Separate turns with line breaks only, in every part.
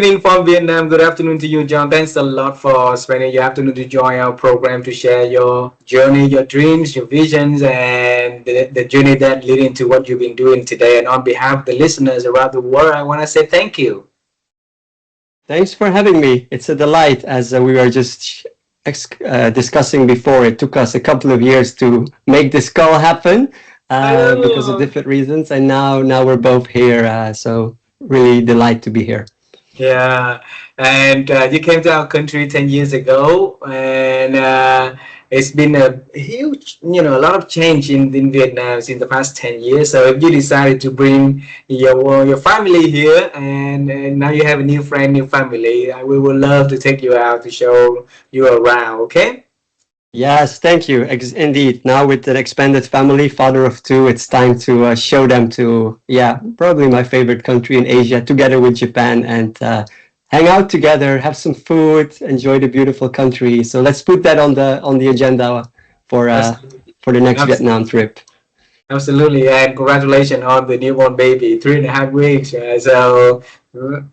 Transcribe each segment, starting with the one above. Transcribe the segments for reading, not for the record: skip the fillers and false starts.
evening from Vietnam. Good afternoon to you, John. Thanks a lot for spending your afternoon to join our program to share your journey, your dreams, your visions, and the journey that lead into what you've been doing today. And on behalf of the listeners around the world, I want to say thank you.
Thanks for having me. It's a delight. As we were just discussing before, it took us a couple of years to make this call happen
I
because of
know.
different reasons, and now we're both here. So really delight to be here.
Yeah, and you came to our country 10 years ago, and it's been a huge, a lot of change in Vietnam in the past 10 years. So if you decided to bring your family here, and now you have a new friend, new family, we would love to take you out to show you around, okay?
Yes, thank you. Indeed. Now with an expanded family, father of two, it's time to show them to, yeah, probably my favorite country in Asia, together with Japan, and hang out together, have some food, enjoy the beautiful country. So let's put that on the agenda for uh,
Absolutely.
for the next
Abs-
Vietnam trip.
Absolutely, and congratulations on the newborn baby, 3.5 weeks.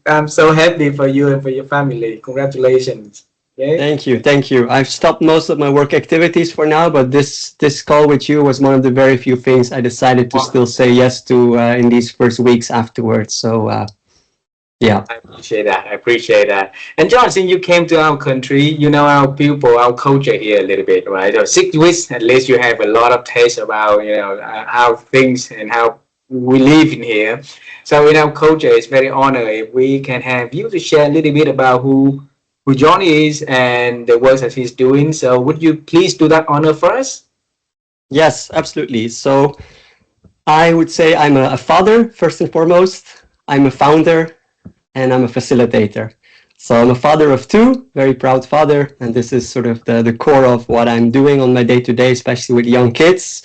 I'm so happy for you and for your family. Congratulations. Okay.
Thank you, thank you. I've stopped most of my work activities for now, but this call with you was one of the very few things I decided to still say yes to in these first weeks afterwards. So yeah.
I appreciate that. I appreciate that. And John, since you came to our country, you know our people, our culture here a little bit, right? So 6 weeks, at least you have a lot of taste about, how things and how we live in here. So in our culture, it's very honored if we can have you to share a little bit about who John is and the work that he's doing. So would you please do that honor first?
Yes, absolutely. So I would say I'm a father, first and foremost. I'm a founder and I'm a facilitator. So I'm a father of two, very proud father. And this is sort of the core of what I'm doing on my day to day, especially with young kids.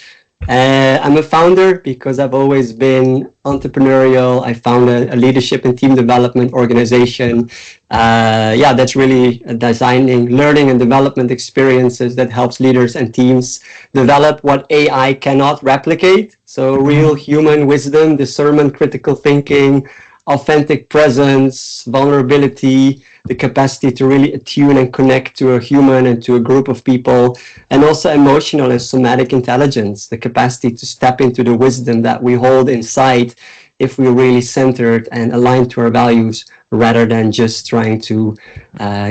I'm a founder because I've always been entrepreneurial. I founded a leadership and team development organization. Yeah, that's really designing learning and development experiences that helps leaders and teams develop what AI cannot replicate. So real human wisdom, discernment, critical thinking, authentic presence, vulnerability, the capacity to really attune and connect to a human and to a group of people, and also emotional and somatic intelligence, the capacity to step into the wisdom that we hold inside if we're really centered and aligned to our values rather than just trying to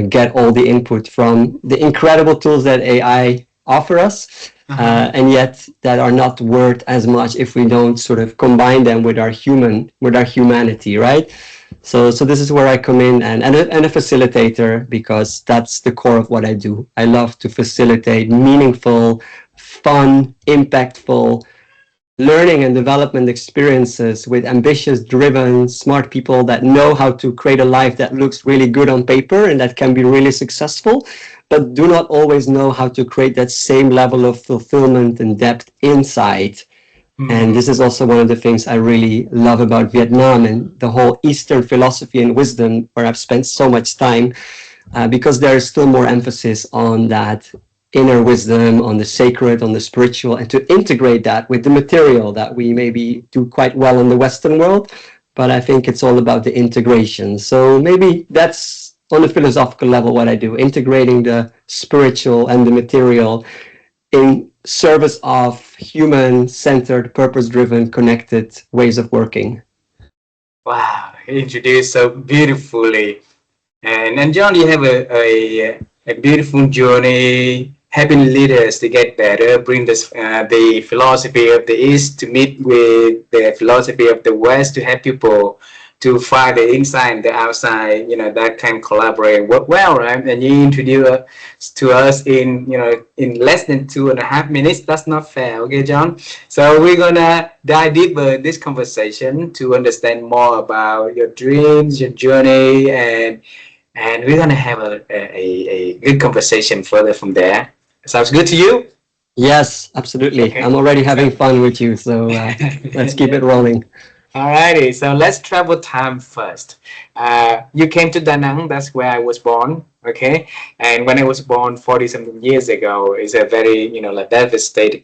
get all the input from the incredible tools that AI offer us, and yet that are not worth as much if we don't sort of combine them with our humanity, right? So this is where I come in and a facilitator because that's the core of what I do. I love to facilitate meaningful, fun, impactful learning and development experiences with ambitious, driven, smart people that know how to create a life that looks really good on paper and that can be really successful, but do not always know how to create that same level of fulfillment and depth inside. And
Mhm.
this is also one of the things I really love about Vietnam and the whole Eastern philosophy and wisdom, where I've spent so much time, because there is still more emphasis on that inner wisdom, on the sacred, on the spiritual, and to integrate that with the material that we maybe do quite well in the Western world. But I think it's all about the integration. So maybe that's on a philosophical level what I do, integrating the spiritual and the material in service of human-centered, purpose-driven, connected ways of working.
Wow, introduced so beautifully. And John, you have a beautiful journey, helping leaders to get better, bring this the philosophy of the East to meet with the philosophy of the West to help people to find the inside and the outside, that can collaborate and work well, right? And you introduce to us in less than 2.5 minutes. That's not fair, okay, John? So we're gonna dive deeper in this conversation to understand more about your dreams, your journey, and we're gonna have a good conversation further from there. Sounds good to you?
Yes, absolutely.
Okay.
I'm already having fun with you, so let's keep
Yeah.
it rolling.
Alrighty, so let's travel time first. You came to Da Nang, that's where I was born, okay? And when I was born 40 something years ago, it's a very, like devastated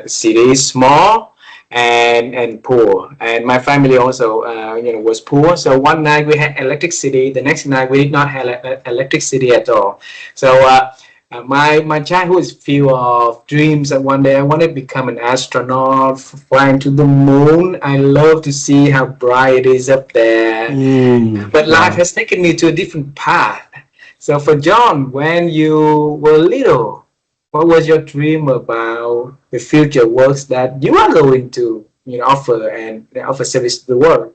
city, small, and poor. And my family also, was poor. So one night we had electricity. The next night we did not have electricity at all. So my childhood is full of dreams. And one day I wanted to become an astronaut, flying to the moon. I love to see how bright it is up there. But life
Wow.
has taken me to a different path. So for John, when you were little, what was your dream about the future works that you are going to offer and offer service to the world?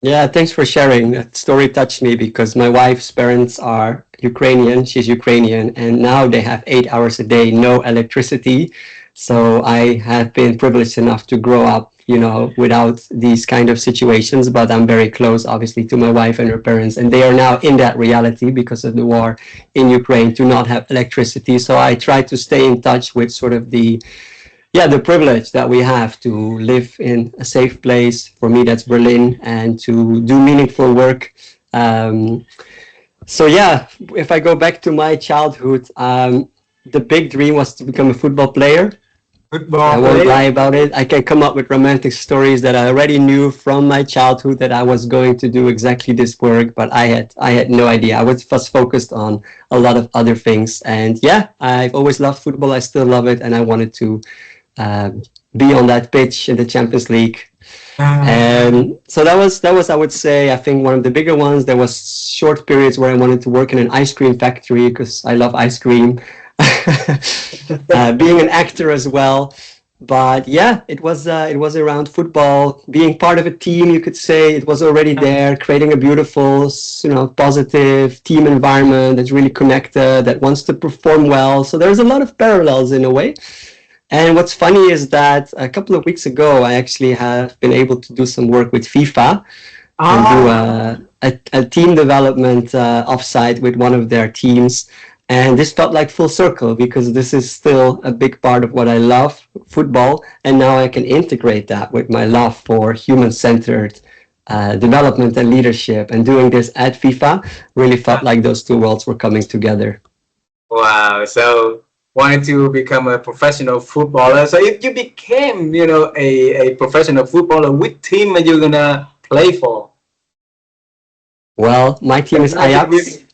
Yeah, thanks for sharing. That story touched me because my wife's parents are Ukrainian. She's Ukrainian, and now they have 8 hours a day, no electricity. So I have been privileged enough to grow up, without these kind of situations. But I'm very close, obviously, to my wife and her parents, and they are now in that reality because of the war in Ukraine to not have electricity. So I try to stay in touch with sort of the privilege that we have to live in a safe place. For me, that's Berlin, and to do meaningful work. Um, so yeah, if I go back to my childhood, the big dream was to become a football player. I
Football
won't lie
player?
about it. I can come up with romantic stories that I already knew from my childhood that I was going to do exactly this work, but I had no idea. I was focused on a lot of other things, and yeah, I've always loved football. I still love it, and I wanted to um, be on that pitch in the Champions League. And so that was I would say I think one of the bigger ones. There was short periods where I wanted to work in an ice cream factory because I love ice cream. Being an actor as well, but yeah, it was around football, being part of a team. You could say it was already there, creating a beautiful, positive team environment that's really connected, that wants to perform well. So there's a lot of parallels in a way. And what's funny is that a couple of weeks ago, I actually have been able to do some work with FIFA and do
Ah,
a team development offsite with one of their teams. And this felt like full circle because this is still a big part of what I love, football. And now I can integrate that with my love for human centered development and leadership. And doing this at FIFA really felt like those two worlds were coming together.
wow. So wanted to become a professional footballer. So if you became, a professional footballer, which team are you gonna play for?
Well, my team is
United
Ajax.
with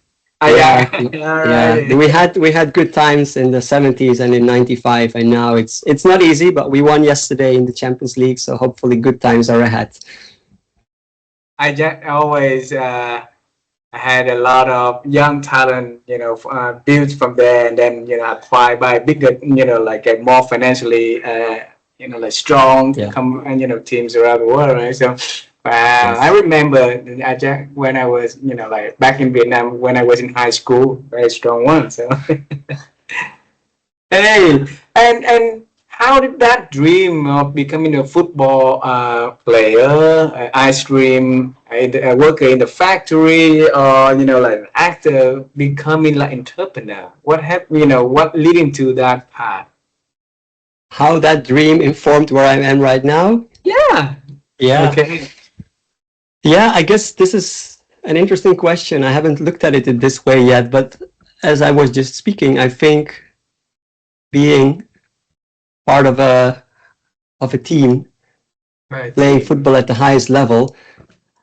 Yeah,
Hijack. All
yeah.
right.
We had good times in the 70s and in 95, and now it's not easy, but we won yesterday in the Champions League, so hopefully good times are ahead.
Hijack always had a lot of young talent, built from there and then, acquired by bigger, like a more financially, like strong,
Yeah.
teams around the world, right? So, I
Yes.
remember Ajak when I was, like back in Vietnam when I was in high school, very strong one. So, hey, and how did that dream of becoming a football player, ice cream, a worker in the factory, or like an actor, becoming like entrepreneur? What leading to that path?
How that dream informed where I am right now?
Yeah.
Yeah.
Okay.
Yeah, I guess this is an interesting question. I haven't looked at it in this way yet, but as I was just speaking, I think being part of a team
Right.
playing football at the highest level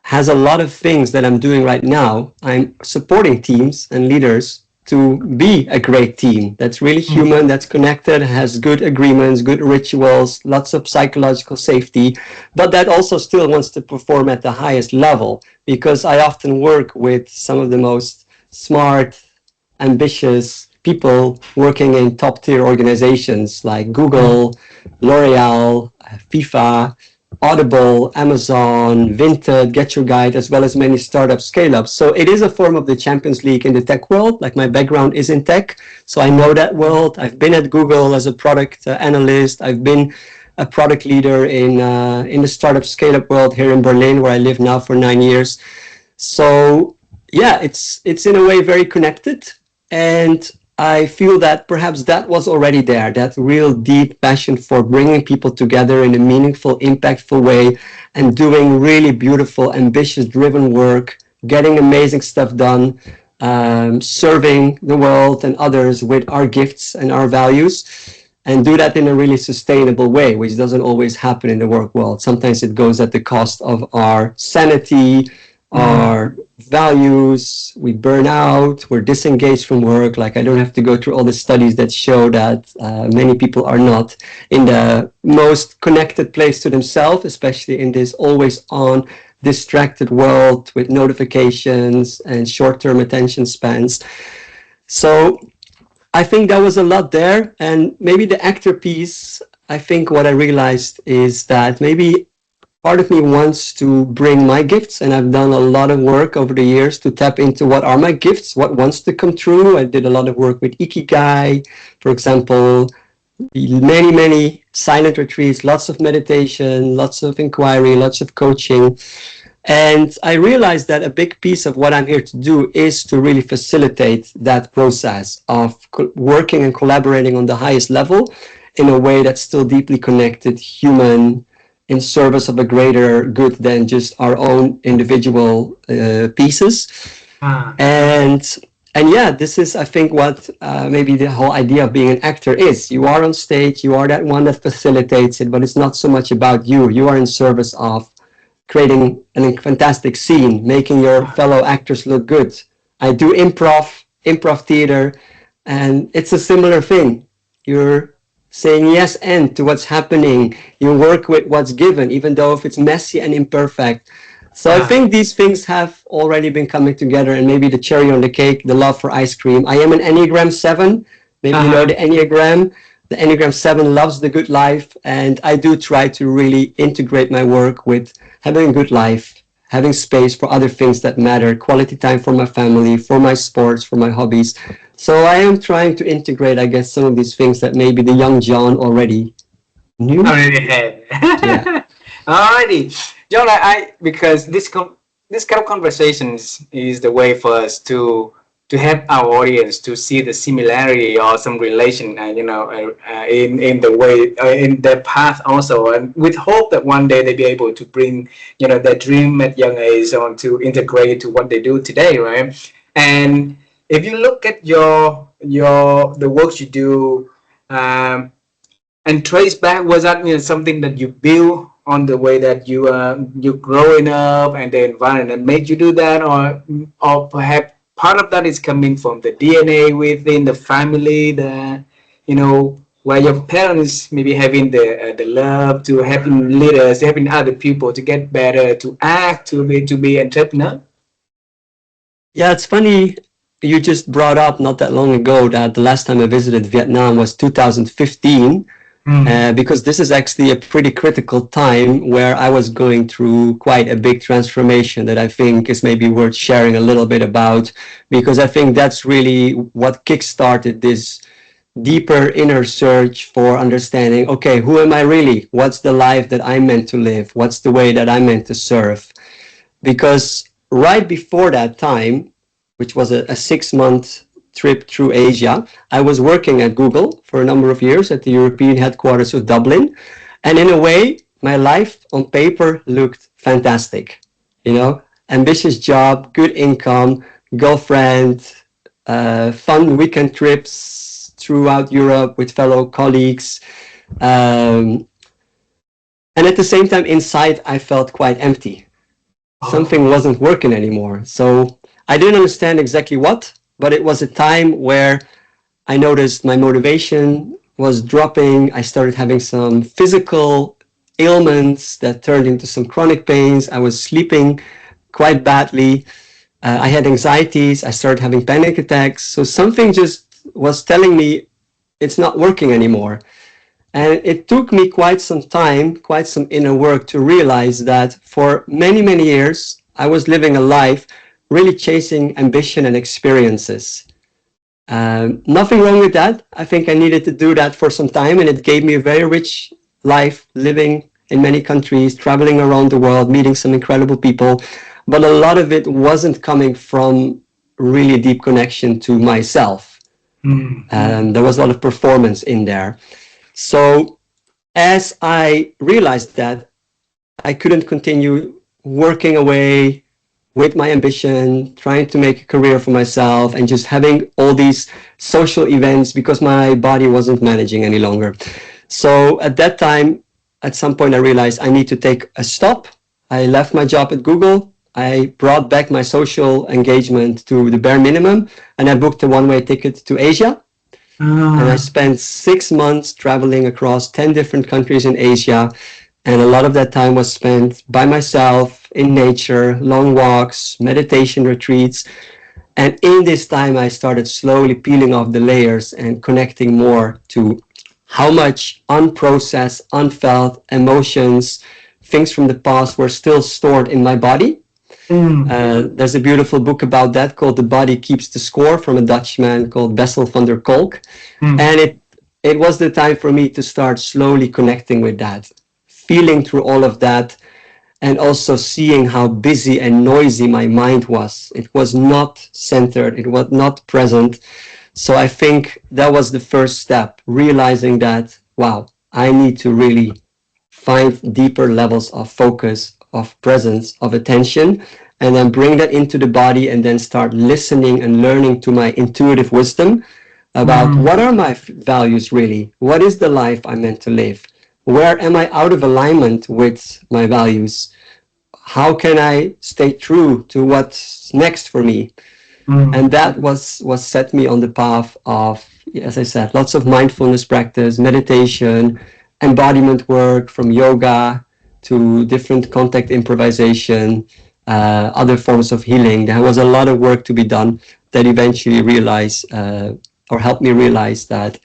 has a lot of things that I'm doing right now. I'm supporting teams and leaders to be a great team that's really human, that's connected, has good agreements, good rituals, lots of psychological safety, but that also still wants to perform at the highest level because I often work with some of the most smart, ambitious people working in top tier organizations like Google, L'Oreal, FIFA, Audible, Amazon, Vinted, Get Your Guide, as well as many startup scale ups. So it is a form of the Champions League in the tech world. Like my background is in tech, so I know that world. I've been at Google as a product analyst. I've been a product leader in the startup scale up world here in Berlin, where I live now for 9 years. So yeah, it's in a way very connected, and I feel that perhaps that was already there, that real deep passion for bringing people together in a meaningful, impactful way and doing really beautiful, ambitious, driven work, getting amazing stuff done, serving the world and others with our gifts and our values. and do that in a really sustainable way, which doesn't always happen in the work world. Sometimes it goes at the cost of our sanity, our values, we burn out, we're disengaged from work. Like, I don't have to go through all the studies that show that many people are not in the most connected place to themselves, especially in this always on distracted world with notifications and short-term attention spans. So I think that was a lot there. And maybe the actor piece, I think what I realized is that maybe part of me wants to bring my gifts, and I've done a lot of work over the years to tap into what are my gifts, what wants to come true. I did a lot of work with Ikigai, for example, many silent retreats, lots of meditation, lots of inquiry, lots of coaching. And I realized that a big piece of what I'm here to do is to really facilitate that process of working and collaborating on the highest level in a way that's still deeply connected, human, in service of a greater good than just our own individual pieces.
Ah,
And yeah, this is, I think, what maybe the whole idea of being an actor is. You are on stage, you are that one that facilitates it, but it's not so much about you. You are in service of creating a fantastic scene, making your fellow actors look good. I do improv theater, and it's a similar thing. You're saying yes and to what's happening. You work with what's given, even though if it's messy and imperfect. So I
ah,
think these things have already been coming together, and maybe the cherry on the cake, the love for ice cream. I am an Enneagram 7. Maybe you know
uh-huh.
the Enneagram. The Enneagram 7 loves the good life, and I do try to really integrate my work with having a good life, having space for other things that matter, quality time for my family, for my sports, for my hobbies. So I am trying to integrate, I guess, some of these things that maybe the young John already knew.
Already had.
Yeah.
Alrighty, John. Because this kind of conversations is the way for us to help our audience to see the similarity or some relation, in the way in their path also, and with hope that one day they be able to bring their dream at young age on to integrate it to what they do today, right? And if you look at the works you do. And trace back, was that something that you build on the way that you growing up and the environment made you do that, or perhaps part of that is coming from the DNA within the family, where your parents maybe having the love to helping leaders, helping other people to get better, to act, to be entrepreneur.
Yeah, it's funny. You just brought up not that long ago that the last time I visited Vietnam was 2015.
Mm.
Because this is actually a pretty critical time where I was going through quite a big transformation that I think is maybe worth sharing a little bit about, because I think that's really what kickstarted this deeper inner search for understanding, okay, who am I really? What's the life that I'm meant to live? What's the way that I'm meant to serve? Because right before that time, which was a 6 month trip through Asia, I was working at Google for a number of years at the European headquarters of Dublin. And in a way, my life on paper looked fantastic. Ambitious job, good income, girlfriend, fun weekend trips throughout Europe with fellow colleagues. Um, and at the same time, inside, I felt quite empty. Something
Oh.
wasn't working anymore. So I didn't understand exactly what, but it was a time where I noticed my motivation was dropping. I started having some physical ailments that turned into some chronic pains. I was sleeping quite badly. I had anxieties. I started having panic attacks. So something just was telling me it's not working anymore. And it took me quite some time, quite some inner work to realize that for many years, I was living a life really chasing ambition and experiences. Nothing wrong with that. I think I needed to do that for some time, and it gave me a very rich life living in many countries, traveling around the world, meeting some incredible people. But a lot of it wasn't coming from really deep connection to myself.
Mm-hmm.
And there was a lot of performance in there. So as I realized that I couldn't continue working away, with my ambition, trying to make a career for myself, and just having all these social events because my body wasn't managing any longer. So at that time, at some point, I realized I need to take a stop. I left my job at Google. I brought back my social engagement to the bare minimum, and I booked a one-way ticket to Asia. And I
Ah,
spent 6 months traveling across 10 different countries in Asia. And a lot of that time was spent by myself in nature, long walks, meditation retreats. And in this time, I started slowly peeling off the layers and connecting more to how much unprocessed, unfelt emotions, things from the past were still stored in my body.
mm,
There's a beautiful book about that called The Body Keeps the Score from a Dutchman called Bessel van der Kolk.
mm,
And it was the time for me to start slowly connecting with that, feeling through all of that, and also seeing how busy and noisy my mind was. It was not centered, it was not present. So I think that was the first step, realizing that, wow, I need to really find deeper levels of focus, of presence, of attention, and then bring that into the body and then start listening and learning to my intuitive wisdom about
mm,
what are my values really? What is the life I'm meant to live? Where am I out of alignment with my values? How can I stay true to what's next for me? And
mm,
that was set me on the path of, as I said, lots of mindfulness practice, meditation, embodiment work, from yoga to different contact improvisation, other forms of healing. There was a lot of work to be done that eventually realized or helped me realize that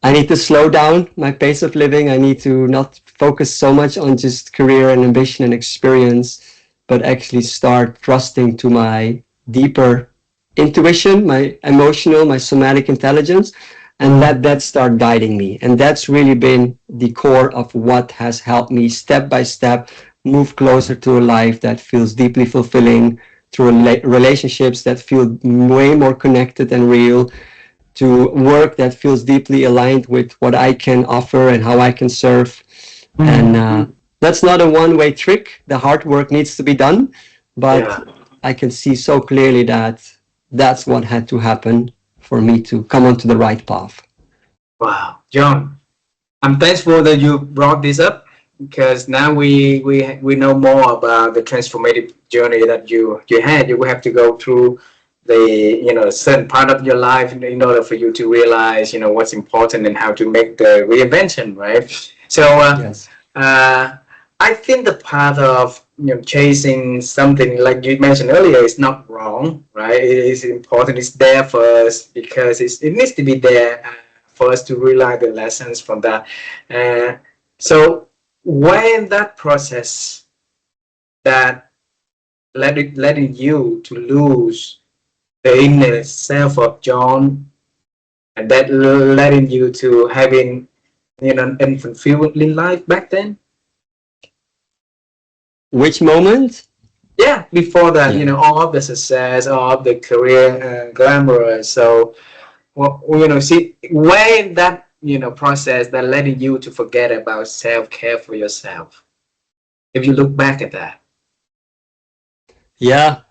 I need to slow down my pace of living. I need to not focus so much on just career and ambition and experience, but actually start trusting to my deeper intuition, my emotional, my somatic intelligence, and
mm,
let that start guiding me. And that's really been the core of what has helped me step by step move closer to a life that feels deeply fulfilling, to relationships that feel way more connected and real, to work that feels deeply aligned with what I can offer and how I can serve. And
mm.
that's not a one-way trick. The hard work needs to be done, but
Yeah.
I can see so clearly that that's what had to happen for me to come onto the right path.
Wow. John, I'm thankful that you brought this up because now we know more about the transformative journey that you had. You will have to go through the certain part of your life in order for you to realize what's important and how to make the reinvention, right? So
Yes.
uh, I think the path of chasing something like you mentioned earlier is not wrong, right? It is important. It's there for us because it needs to be there for us to realize the lessons from that. Uh, so when that process that letting you to lose the inner self of John, and that letting you to having an unfulfilling life back then.
Which moment?
Yeah, before that,
Yeah.
all of the success, all of the career glamorous. So, well, see, when that, process that letting you to forget about self-care for yourself, if you look back at that.
Yeah.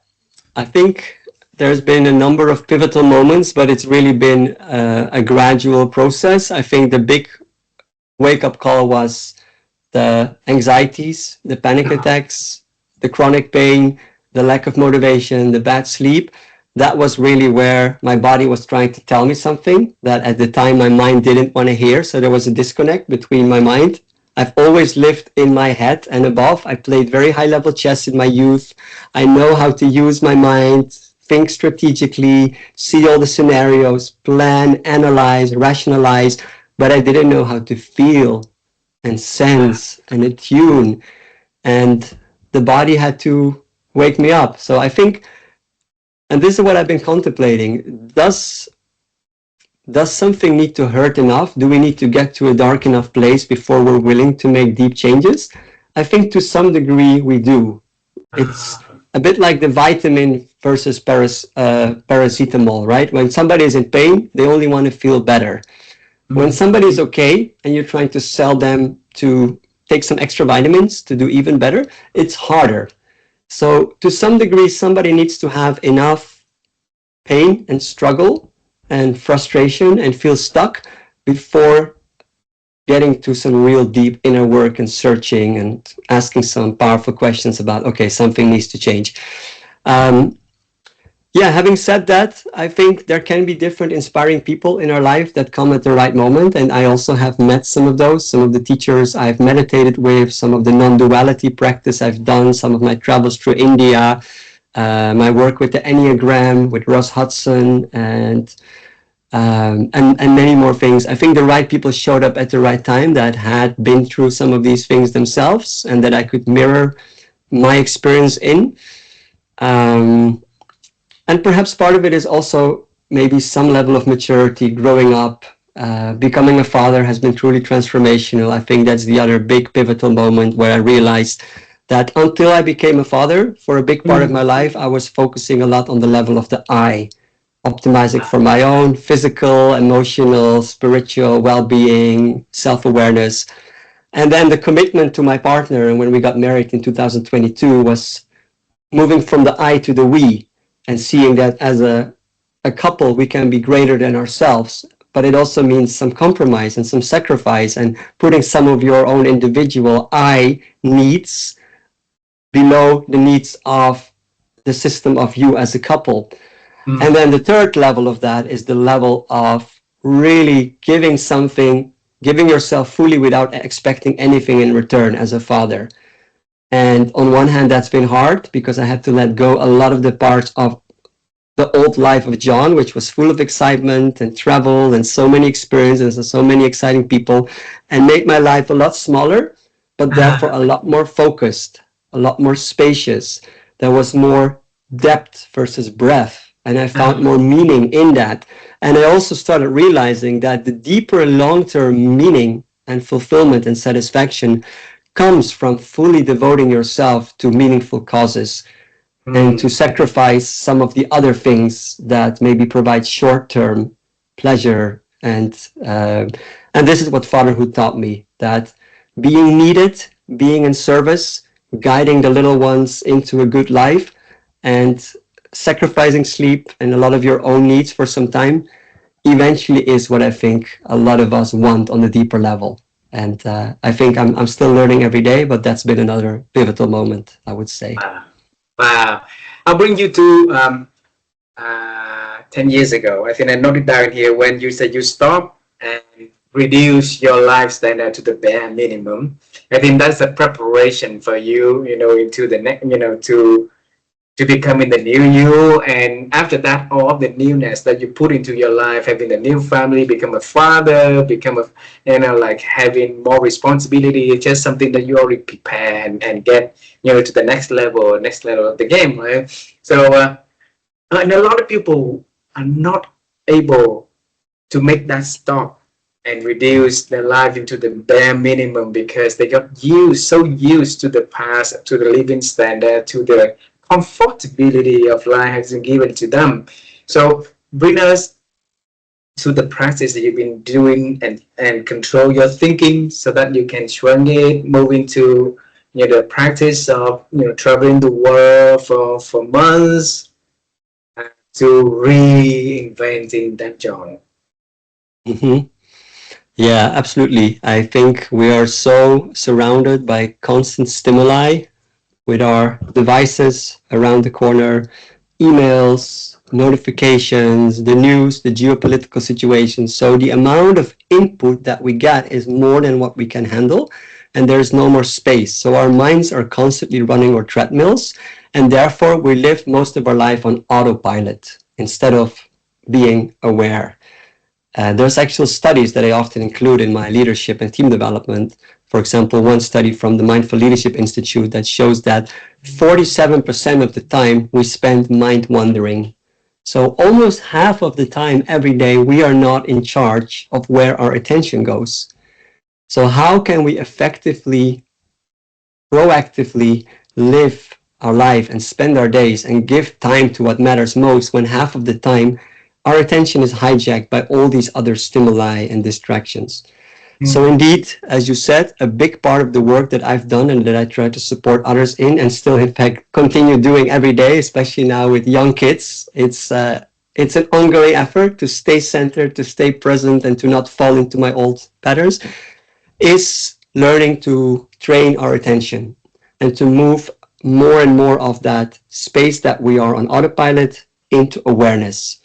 I think there's been a number of pivotal moments, but it's really been a gradual process. I think the big wake up call was the anxieties, the panic
Uh,
attacks, the chronic pain, the lack of motivation, the bad sleep. That was really where my body was trying to tell me something that at the time my mind didn't want to hear. So there was a disconnect between my mind. I've always lived in my head and above. I played very high level chess in my youth. I know how to use my mind, think strategically, see all the scenarios, plan, analyze, rationalize, but I didn't know how to feel and sense and attune, and the body had to wake me up. So I think, and this is what I've been contemplating, does something need to hurt enough? Do we need to get to a dark enough place before we're willing to make deep changes? I think to some degree we do. It's a bit like the vitamin versus paracetamol, right? When somebody is in pain, they only want to feel better. When
mm,
somebody is okay and you're trying to sell them to take some extra vitamins to do even better, it's harder. So to some degree, somebody needs to have enough pain and struggle and frustration and feel stuck before getting to some real deep inner work and searching and asking some powerful questions about, okay, something needs to change. Um, yeah, having said that, I think there can be different inspiring people in our life that come at the right moment. And I also have met some of those, some of the teachers I've meditated with, some of the non-duality practice I've done, some of my travels through India, my work with the Enneagram, with Ross Hudson, and many more things. I think the right people showed up at the right time that had been through some of these things themselves and that I could mirror my experience in. Um, and perhaps part of it is also maybe some level of maturity, growing up. Becoming a father has been truly transformational. I think that's the other big pivotal moment where I realized that until I became a father, for a big part of my life, I was focusing a lot on the level of the I, optimizing for my own physical, emotional, spiritual well-being, self-awareness. And then the commitment to my partner, and when we got married in 2022, was moving from the I to the we, and seeing that as a couple, we can be greater than ourselves. But it also means some compromise and some sacrifice and putting some of your own individual I needs below the needs of the system of you as a couple. And then the third level of that is the level of really giving something, giving yourself fully without expecting anything in return as a father. And on one hand, that's been hard because I had to let go a lot of the parts of the old life of John, which was full of excitement and travel and so many experiences and so many exciting people, and made my life a lot smaller, but therefore a lot more focused, a lot more spacious. There was more depth versus breadth, and I found more meaning in that. And I also started realizing that the deeper long-term meaning and fulfillment and satisfaction comes from fully devoting yourself to meaningful causes and to sacrifice some of the other things that maybe provide short-term pleasure. And this is what fatherhood taught me, that being needed, being in service, guiding the little ones into a good life, and sacrificing sleep and a lot of your own needs for some time eventually is what I think a lot of us want on a deeper level. And I think I'm still learning every day, but that's been another pivotal moment, I would say.
Wow. I'll bring you to 10 years ago. I think I noted down here when you said you stop and reduce your life standard to the bare minimum. I think that's a preparation for you, into the next, to becoming the new you. And after that, all of the newness that you put into your life, having a new family, become a father, become a, like having more responsibility, it's just something that you already prepare and get, to the next level of the game, right? So, and a lot of people are not able to make that stop and reduce their life into the bare minimum because they got so used to the past, to the living standard, to the comfortability of life has been given to them. So bring us to the practice that you've been doing and control your thinking so that you can shrink it, move into the practice of traveling the world for months to reinventing that John.
Mm-hmm. Yeah, absolutely. I think we are so surrounded by constant stimuli with our devices around the corner, emails, notifications, the news, the geopolitical situation. So the amount of input that we get is more than what we can handle, and there's no more space. So our minds are constantly running on treadmills, and therefore we live most of our life on autopilot instead of being aware. There's actual studies that I often include in my leadership and team development. For example, one study from the Mindful Leadership Institute that shows that 47% of the time we spend mind wandering. So almost half of the time every day we are not in charge of where our attention goes. So how can we effectively, proactively live our life and spend our days and give time to what matters most when half of the time our attention is hijacked by all these other stimuli and distractions? So indeed, as you said, a big part of the work that I've done and that I try to support others in, and still in fact continue doing every day, especially now with young kids, it's an ongoing effort to stay centered, to stay present, and to not fall into my old patterns, is learning to train our attention and to move more and more of that space that we are on autopilot into awareness.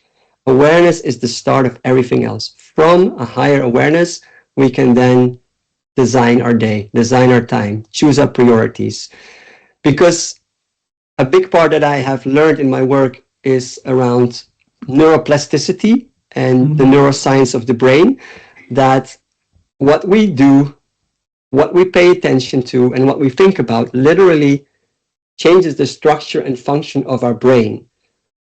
Awareness is the start of everything else. From a higher awareness, we can then design our day, design our time, choose our priorities. Because a big part that I have learned in my work is around neuroplasticity and the neuroscience of the brain, that what we do, what we pay attention to, and what we think about literally changes the structure and function of our brain.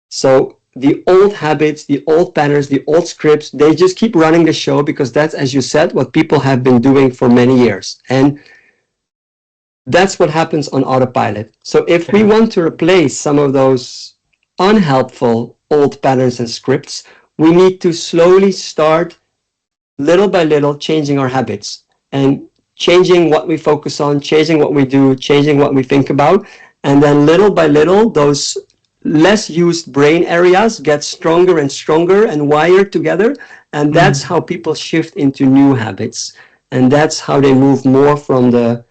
So the old habits, the old patterns, the old scripts, they just keep running the show because that's, as you said, what people have been doing for many years. And that's what happens on autopilot. So if we want to replace some of those unhelpful old patterns and scripts, we need to slowly start little by little changing our habits and changing what we focus on, changing what we do, changing what we think about. And then little by little, those less used brain areas get stronger and stronger and wired together. And that's how people shift into new habits. And that's how they move more from the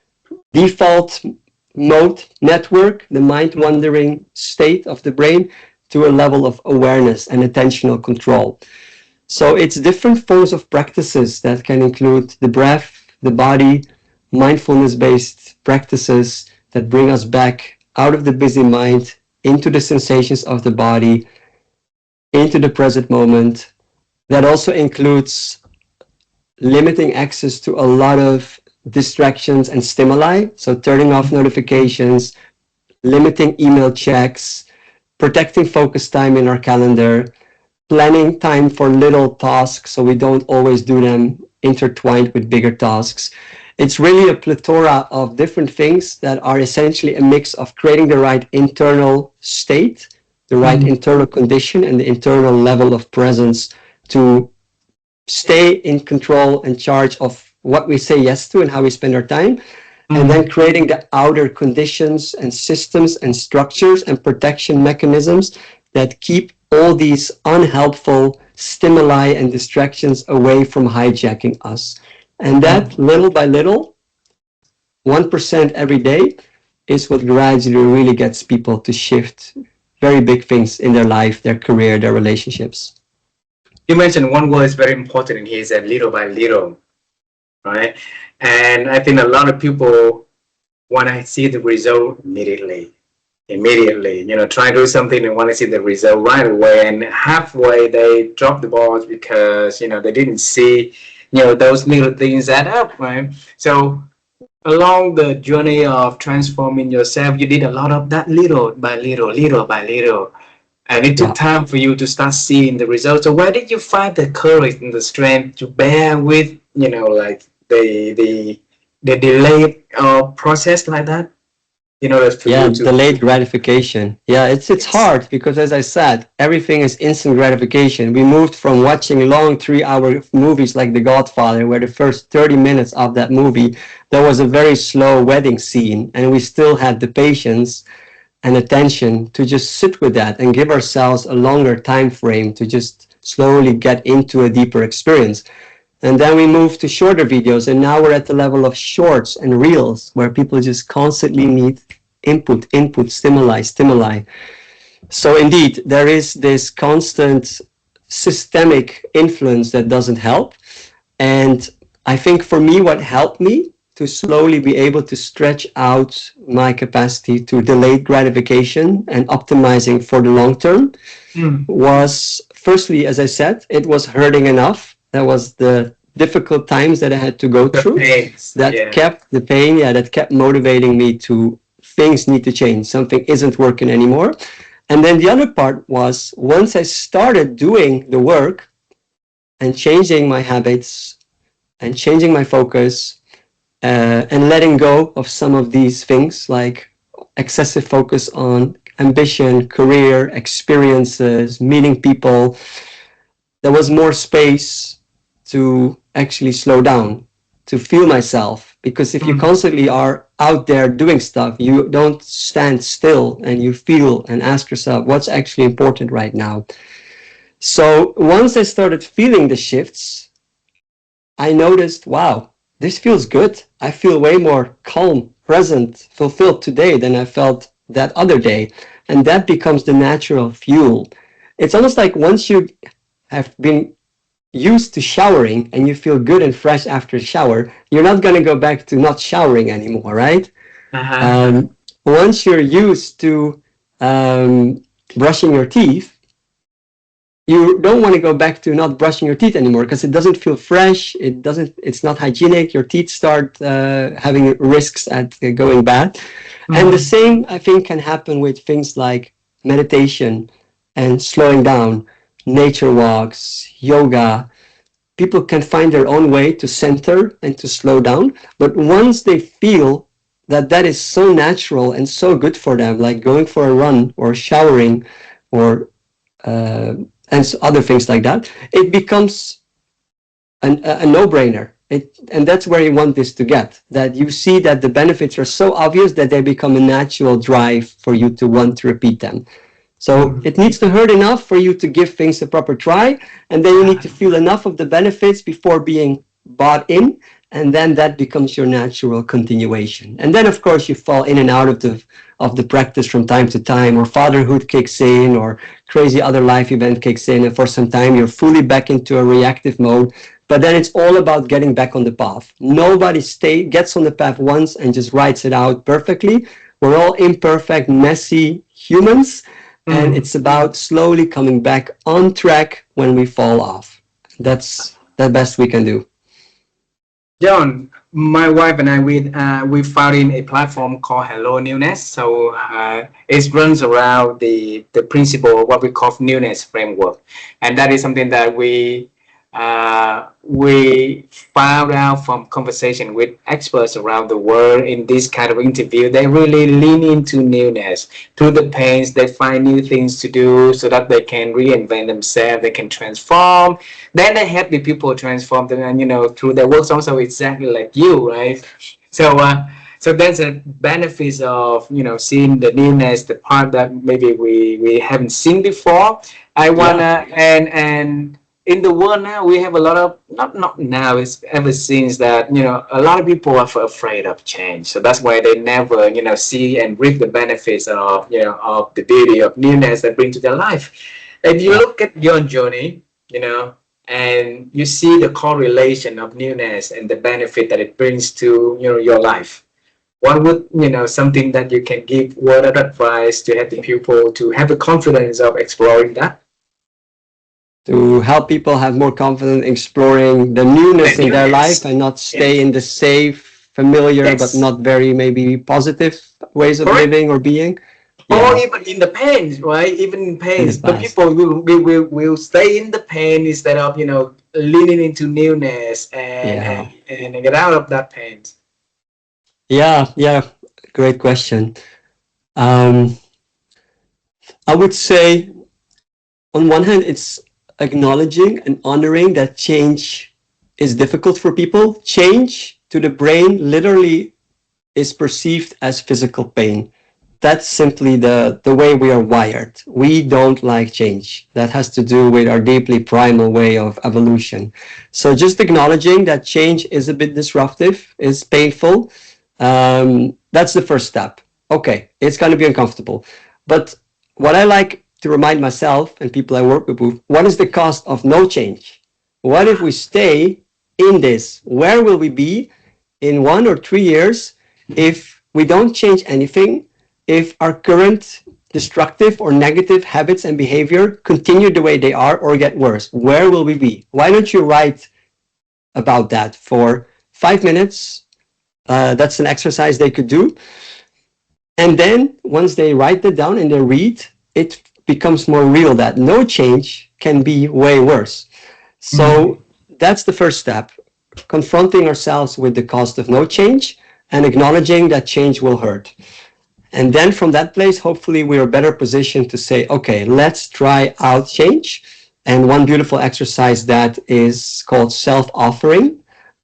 default mode network, the mind wandering state of the brain, to a level of awareness and attentional control. So it's different forms of practices that can include the breath, the body, mindfulness-based practices that bring us back out of the busy mind into the sensations of the body, into the present moment. That also includes limiting access to a lot of distractions and stimuli. So turning off notifications, limiting email checks, protecting focus time in our calendar, planning time for little tasks so we don't always do them intertwined with bigger tasks. It's really a plethora of different things that are essentially a mix of creating the right internal state, the right internal condition, and the internal level of presence to stay in control and charge of what we say yes to and how we spend our time. And then creating the outer conditions and systems and structures and protection mechanisms that keep all these unhelpful stimuli and distractions away from hijacking us. And that little by little, 1% every day, is what gradually really gets people to shift very big things in their life, their career, their relationships.
You mentioned one word is very important in here, is that little by little, right? And I think a lot of people want to see the result immediately. Try to do something and want to see the result right away, and halfway they drop the balls because they didn't see those little things add up, right? So along the journey of transforming yourself, you did a lot of that little by little, and it took time for you to start seeing the results. So where did you find the courage and the strength to bear with like the delayed process like that?
Delayed gratification. It's hard because, as I said, everything is instant gratification. We moved from watching long 3-hour movies like The Godfather, where the first 30 minutes of that movie, there was a very slow wedding scene, and we still had the patience and attention to just sit with that and give ourselves a longer time frame to just slowly get into a deeper experience. And then we moved to shorter videos, and now we're at the level of shorts and reels, where people just constantly need input, stimuli. So indeed, there is this constant systemic influence that doesn't help. And I think for me, what helped me to slowly be able to stretch out my capacity to delayed gratification and optimizing for the long term was, firstly, as I said, it was hurting enough. That was the difficult times that I had to go through. Kept the pain, that kept motivating me to things need to change. Something isn't working anymore. And then the other part was, once I started doing the work and changing my habits and changing my focus and letting go of some of these things like excessive focus on ambition, career, experiences, meeting people, there was more space to actually slow down to feel myself. Because if you constantly are out there doing stuff, you don't stand still and you feel and ask yourself what's actually important right now. So once I started feeling the shifts, I noticed, wow, this feels good. I feel way more calm, present, fulfilled today than I felt that other day. And that becomes the natural fuel. It's almost like once you have been used to showering and you feel good and fresh after a shower, you're not going to go back to not showering anymore, right?
Uh-huh.
Once you're used to brushing your teeth, you don't want to go back to not brushing your teeth anymore because it doesn't feel fresh. It's not hygienic. Your teeth start having risks at going bad. And the same, I think, can happen with things like meditation and slowing down, nature walks, yoga. People can find their own way to center and to slow down. But once they feel that that is so natural and so good for them, like going for a run or showering or and other things like that, it becomes a no-brainer. And that's where you want this to get, that you see that the benefits are so obvious that they become a natural drive for you to want to repeat them. So it needs to hurt enough for you to give things a proper try, and then you need to feel enough of the benefits before being bought in, and then that becomes your natural continuation. And then, of course, you fall in and out of the practice from time to time, or fatherhood kicks in, or crazy other life event kicks in, and for some time you're fully back into a reactive mode. But then it's all about getting back on the path. Nobody gets on the path once and just writes it out perfectly. We're all imperfect, messy humans. And it's about slowly coming back on track when we fall off. That's the best we can do.
John, my wife and I, we founded a platform called Hello Newness. So it runs around the principle of what we call newness framework, and that is something that we found out from conversation with experts around the world in this kind of interview. They really lean into newness. Through the pains, they find new things to do so that they can reinvent themselves, they can transform. Then they help the people transform them, and through their works also exactly like you, right? So that's a benefit of seeing the newness, the part that maybe we haven't seen before. I wanna and in the world now, we have a lot of not now. It's ever since that a lot of people are afraid of change. So that's why they never see and reap the benefits of of the beauty of newness that bring to their life. If you look at your journey, and you see the correlation of newness and the benefit that it brings to your life. What would something that you can give word of advice to help the people to have the confidence of exploring that?
To help people have more confidence exploring the newness in their life and not stay in the safe, familiar, but not very maybe positive ways of living or being.
Or even in the pain, right? Even in pain, but people will stay in the pain instead of leaning into newness and get out of that pain.
Yeah, great question. I would say, on one hand, it's acknowledging and honoring that change is difficult for people. Change to the brain literally is perceived as physical pain. That's simply the way we are wired. We don't like change. That has to do with our deeply primal way of evolution. So just acknowledging that change is a bit disruptive, is painful, that's the first step. Okay, it's going to be uncomfortable. But what I like to remind myself and people I work with, what is the cost of no change? What if we stay in this? Where will we be in 1 or 3 years if we don't change anything? If our current destructive or negative habits and behavior continue the way they are or get worse, where will we be? Why don't you write about that for 5 minutes? That's an exercise they could do. And then once they write that down and they read, it becomes more real that no change can be way worse. So that's the first step, confronting ourselves with the cost of no change and acknowledging that change will hurt. And then from that place, hopefully we are better positioned to say, okay, let's try out change. And one beautiful exercise that is called self-offering,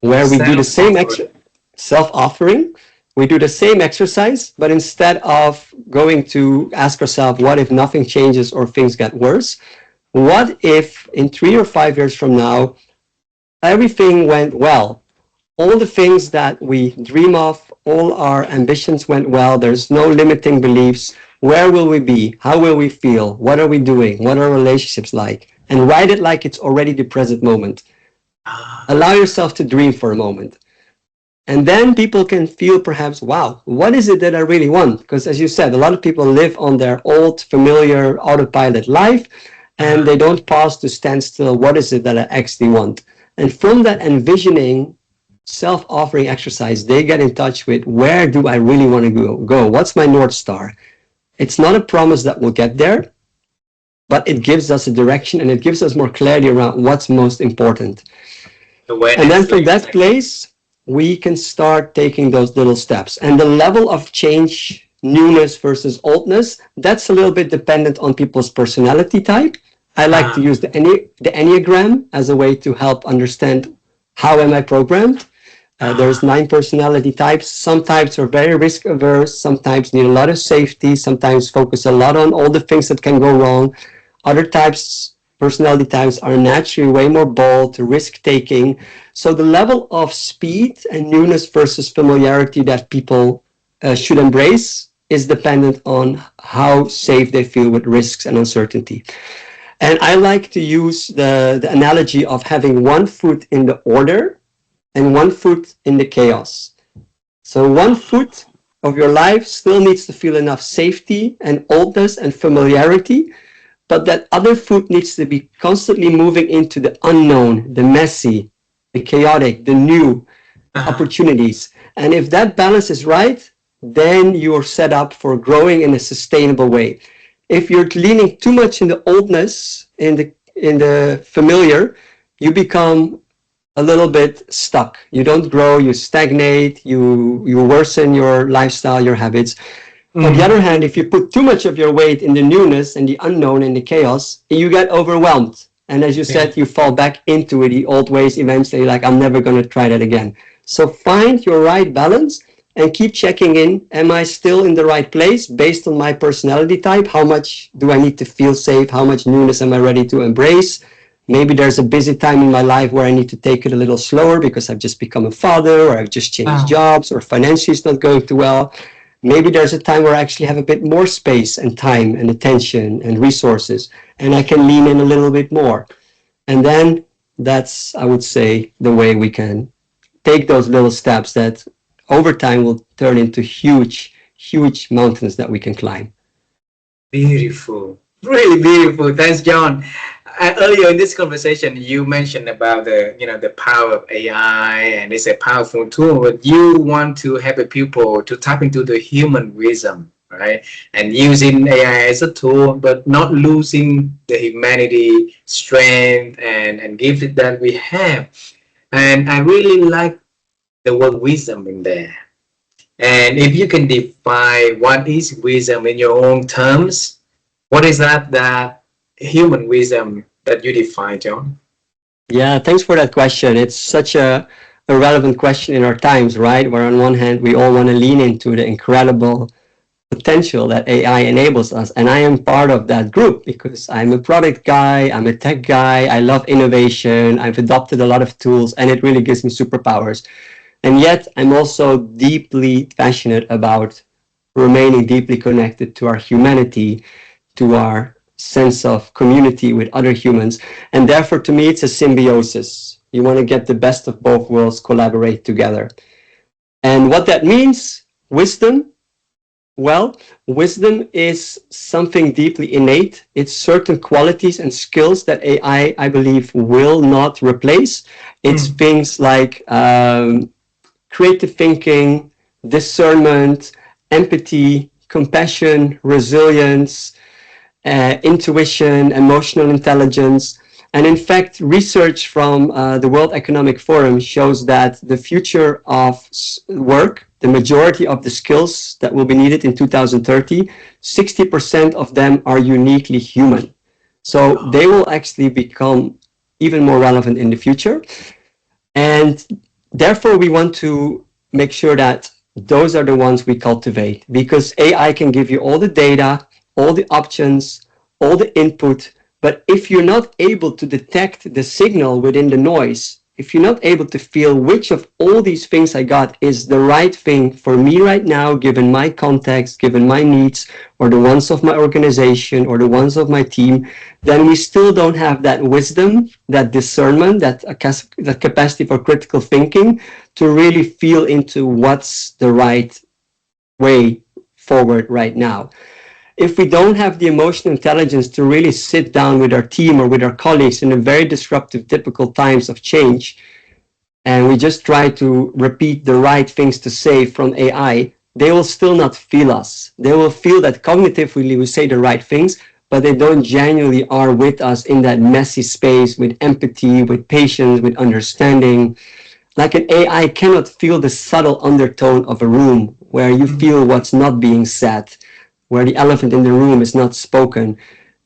where we do the same
Self-offer.
self-offering. We do the same exercise, but instead of going to ask ourselves, what if nothing changes or things get worse? What if in 3 or 5 years from now, everything went well? All the things that we dream of, all our ambitions went well. There's no limiting beliefs. Where will we be? How will we feel? What are we doing? What are relationships like? And write it like it's already the present moment.
Ah,
Allow yourself to dream for a moment. And then people can feel perhaps, wow, what is it that I really want? Because as you said, a lot of people live on their old, familiar autopilot life, and
ah,
they don't pause to stand still. What is it that I actually want? And from that envisioning, self-offering exercise, they get in touch with, where do I really want to go? What's my North Star? It's not a promise that we'll get there, but it gives us a direction and it gives us more clarity around what's most important. And then
awareness.
from that
Exactly.
place, we can start taking those little steps. And the level of change, newness versus oldness, that's a little bit dependent on people's personality type. I like to
Ah,
use the Enneagram as a way to help understand how am I programmed. There's
ah,
9 personality types. Some types are very risk averse. Some types need a lot of safety. Sometimes focus a lot on all the things that can go wrong. Other types, personality types, are naturally way more bold, risk taking. So the level of speed and newness versus familiarity that people should embrace is dependent on how safe they feel with risks and uncertainty. And I like to use the analogy of having one foot in the order and one foot in the chaos. So one foot of your life still needs to feel enough safety and oldness and familiarity, but that other foot needs to be constantly moving into the unknown, the messy, the chaotic, the new
ah,
opportunities. And if that balance is right, then you're set up for growing in a sustainable way. If you're leaning too much in the oldness, in the familiar, you become a little bit stuck. You don't grow, you stagnate, you worsen your lifestyle, your habits. On the other
mm,
hand, if you put too much of your weight in the newness and the unknown and the chaos, you get overwhelmed. And as you
yeah.
said, you fall back into the old ways eventually, like, I'm never going to try that again. So find your right balance and keep checking in. Am I still in the right place based on my personality type? How much do I need to feel safe? How much newness am I ready to embrace? Maybe there's a busy time in my life where I need to take it a little slower because I've just become a father, or I've just changed
Ah,
jobs, or financially it's not going too well. Maybe there's a time where I actually have a bit more space and time and attention and resources, and I can lean in a little bit more. And then that's, I would say, the way we can take those little steps that over time will turn into huge, huge mountains that we can climb.
beautiful. Really beautiful. Thanks, John. Earlier in this conversation, you mentioned about the power of AI, and it's a powerful tool. But you want to help the people to tap into the human wisdom, right? And using AI as a tool, but not losing the humanity, strength, and gift that we have. And I really like the word wisdom in there. And if you can define what is wisdom in your own terms, what is that human wisdom that you define, John?
Yeah, thanks for that question. It's such a relevant question in our times, right? Where on one hand, we all want to lean into the incredible potential that AI enables us. And I am part of that group because I'm a product guy, I'm a tech guy, I love innovation, I've adopted a lot of tools, and it really gives me superpowers. And yet, I'm also deeply passionate about remaining deeply connected to our humanity, to our sense of community with other humans. And therefore, to me, it's a symbiosis. You want to get the best of both worlds, collaborate together. And what that means, wisdom, well, wisdom is something deeply innate. It's certain qualities and skills that I believe, will not replace. It's
Mm.
things like creative thinking, discernment, empathy, compassion, resilience, intuition, emotional intelligence. And in fact, research from the World Economic Forum shows that the future of work, the majority of the skills that will be needed in 2030, 60% of them are uniquely human. So they will actually become even more relevant in the future. And therefore, we want to make sure that those are the ones we cultivate, because AI can give you all the data, all the options, all the input. But if you're not able to detect the signal within the noise, if you're not able to feel which of all these things I got is the right thing for me right now, given my context, given my needs, or the ones of my organization, or the ones of my team, then we still don't have that wisdom, that discernment, that capacity for critical thinking to really feel into what's the right way forward right now. If we don't have the emotional intelligence to really sit down with our team or with our colleagues in a very disruptive, difficult times of change, and we just try to repeat the right things to say from AI, they will still not feel us. They will feel that cognitively we say the right things, but they don't genuinely are with us in that messy space with empathy, with patience, with understanding. Like an AI cannot feel the subtle undertone of a room where you feel what's not being said, where the elephant in the room is not spoken.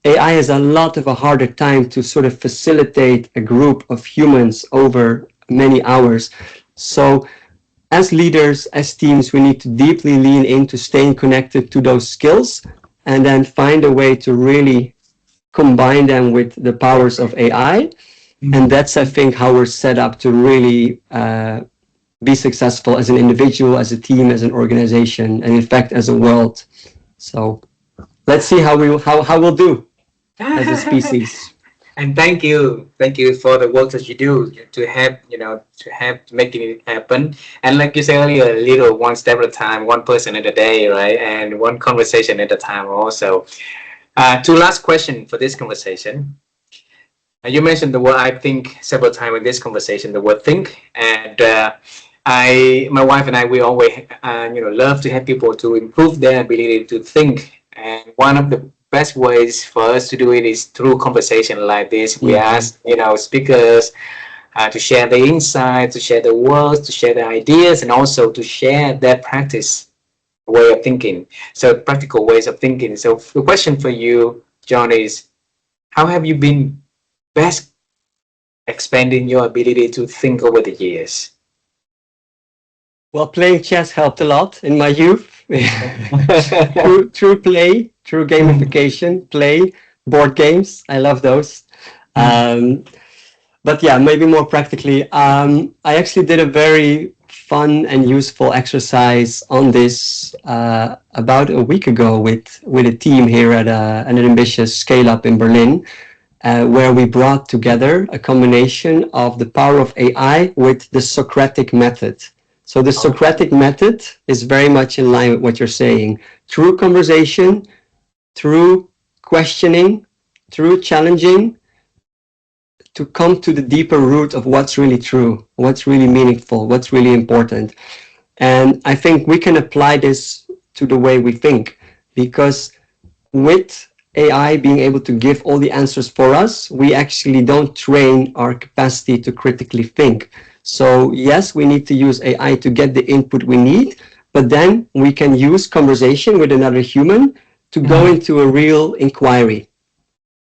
AI has a lot of a harder time to sort of facilitate a group of humans over many hours. So as leaders, as teams, we need to deeply lean into staying connected to those skills and then find a way to really combine them with the powers of AI. And that's, I think, how we're set up to really be successful as an individual, as a team, as an organization, and in fact, as a world. So let's see how we'll do as a species.
And thank you for the work that you do to have, to have making it happen. And like you said earlier, little one step at a time, one person at a day, right? And one conversation at a time also. Two last question for this conversation. You mentioned the word I think several times in this conversation, the word think, and my wife and I, we always, love to have people to improve their ability to think. And one of the best ways for us to do it is through conversation like this. We ask, speakers to share their insights, to share their words, to share their ideas, and also to share their practice way of thinking. So practical ways of thinking. So the question for you, John, is how have you been best expanding your ability to think over the years?
Well, playing chess helped a lot in my youth. through play, through gamification, play, board games. I love those. But yeah, maybe more practically, I actually did a very fun and useful exercise on this about a week ago with a team here at an ambitious scale up in Berlin, where we brought together a combination of the power of AI with the Socratic method. So the Socratic method is very much in line with what you're saying. Through conversation, through questioning, through challenging, to come to the deeper root of what's really true, what's really meaningful, what's really important. And I think we can apply this to the way we think, because with AI being able to give all the answers for us, we actually don't train our capacity to critically think. So yes, we need to use AI to get the input we need, but then we can use conversation with another human to go into a real inquiry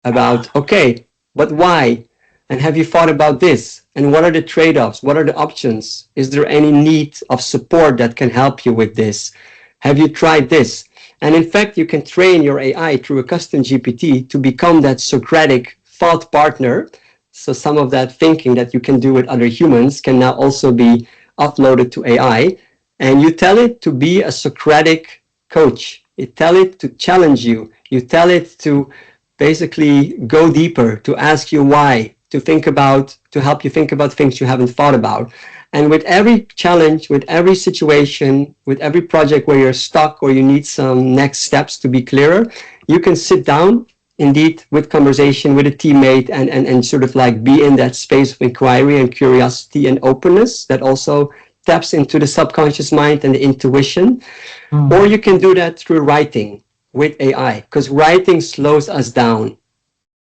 about, okay, but why? And have you thought about this? And what are the trade-offs? What are the options? Is there any need of support that can help you with this? Have you tried this? And in fact, you can train your AI through a custom GPT to become that Socratic thought partner. So some of that thinking that you can do with other humans can now also be uploaded to AI. And you tell it to be a Socratic coach. You tell it to challenge you. You tell it to basically go deeper, to ask you why, to think about, to help you think about things you haven't thought about. And with every challenge, with every situation, with every project where you're stuck or you need some next steps to be clearer, you can sit down, indeed, with conversation with a teammate and sort of like be in that space of inquiry and curiosity and openness that also taps into the subconscious mind and the intuition. Or you can do that through writing with AI, because writing slows us down.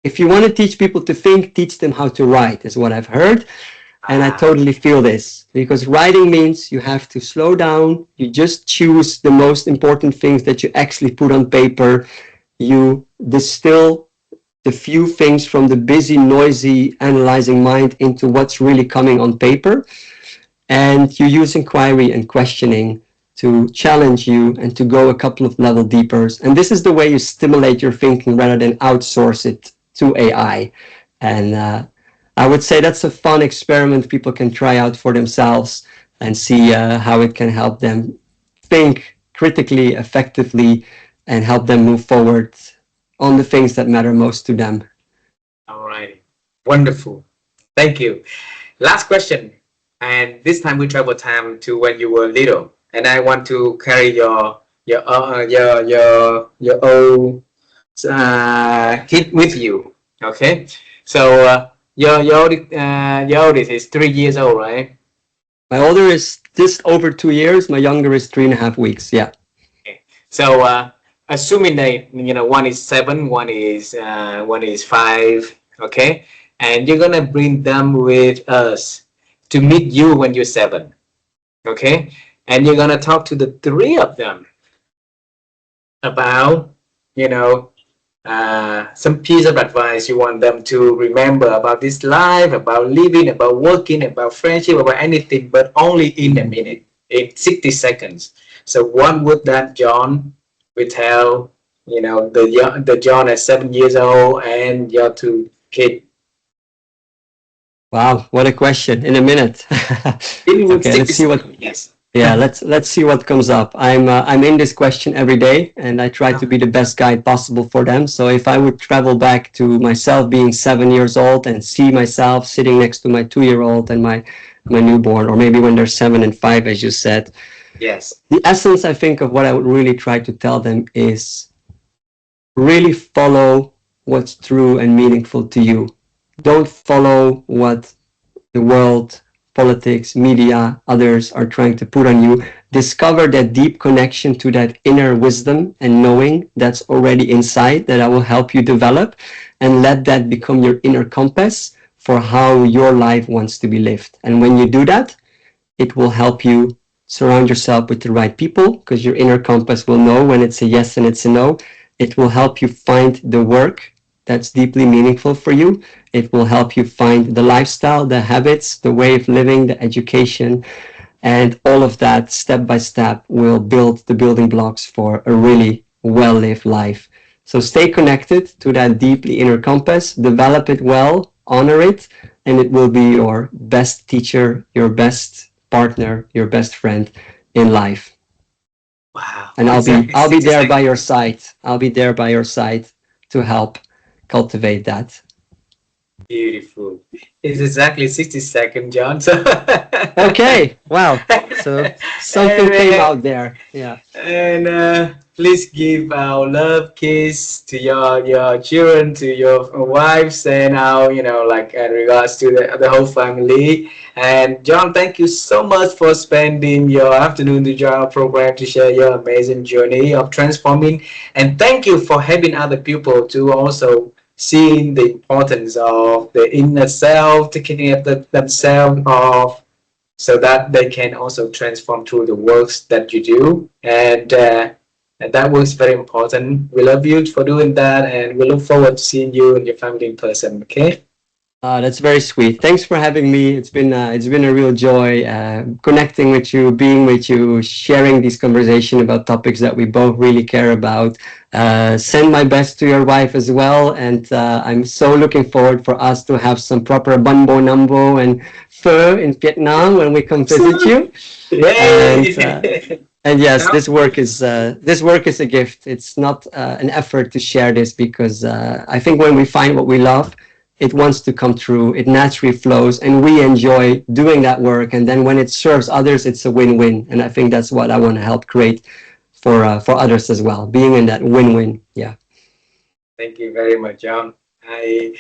If you want to teach people to think, teach them how to write, is what I've heard. And I totally feel this, because writing means you have to slow down. You just choose the most important things that you actually put on paper. You distill the few things from the busy, noisy, analyzing mind into what's really coming on paper. and you use inquiry and questioning to challenge you and to go a couple of level deeper. And this is the way you stimulate your thinking rather than outsource it to AI. And I would say that's a fun experiment people can try out for themselves and see how it can help them think critically, effectively, and help them move forward on the things that matter most to them.
All right. Wonderful. Thank you. Last question. And this time we travel time to when you were little. And I want to carry your old hit with you. Okay. So your oldest is 3 years old, right?
My older is just over 2 years. My younger is 3.5 weeks. Yeah.
Okay. So assuming that one is 7, one is 5, okay, and you're gonna bring them with us to meet you when you're 7, okay, and you're gonna talk to the 3 of them about some piece of advice you want them to remember about this life, about living, about working, about friendship, about anything, but only in a minute, in 60 seconds. So what would that John will tell, the John at 7 years old and your 2 kids?
Wow, what a question! In a minute.
In
Okay, let's
60
see what.
seconds, yes.
Yeah, let's see what comes up. I'm in this question every day, and I try to be the best guide possible for them. So if I would travel back to myself being 7 years old and see myself sitting next to my 2-year-old and my newborn, or maybe when they're 7 and 5, as you said,
Yes.
the essence I think of what I would really try to tell them is really follow what's true and meaningful to you. Don't follow what the world, politics, media, others are trying to put on you. Discover that deep connection to that inner wisdom and knowing that's already inside that I will help you develop, and let that become your inner compass for how your life wants to be lived. And when you do that, it will help you surround yourself with the right people, because your inner compass will know when it's a yes and it's a no. It will help you find the work that's deeply meaningful for you. It will help you find the lifestyle, the habits, the way of living, the education, and all of that step by step will build the building blocks for a really well-lived life. So stay connected to that deeply inner compass, develop it well, honor it, and it will be your best teacher, your best partner, your best friend in life.
Wow.
And
Exactly
I'll be
60
there by
seconds.
your side. I'll be there by your side to help cultivate that.
Beautiful. It's exactly 60 seconds, John. So
Okay. Wow. So something
and
came out there. Yeah.
please give our love kiss to your children, to your wives, and our like in regards to the whole family. And John, thank you so much for spending your afternoon to join our program to share your amazing journey of transforming. And thank you for helping other people to also seeing the importance of the inner self, taking care of themselves of so that they can also transform through the works that you do. And that was very important. We love you for doing that, and we look forward to seeing you and your family in person. Okay.
That's very sweet. Thanks for having me. It's been a real joy connecting with you, being with you, sharing this conversation about topics that we both really care about. Send my best to your wife as well, and I'm so looking forward for us to have some proper bun bo nambo and pho in Vietnam when we come visit you. And
Yay!
and yes, this work is a gift. It's not an effort to share this, because I think when we find what we love, it wants to come true. It naturally flows, and we enjoy doing that work. And then when it serves others, it's a win-win. And I think that's what I want to help create for others as well. Being in that win-win. Yeah.
Thank you very much, John. I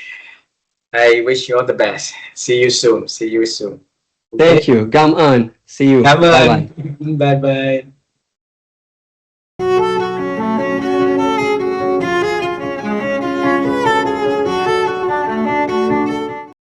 wish you all the best. See you soon. See you soon.
Thank
Okay.
you. Gam on. See you.
Cảm
Bye
ơn.
bye.
Bye bye.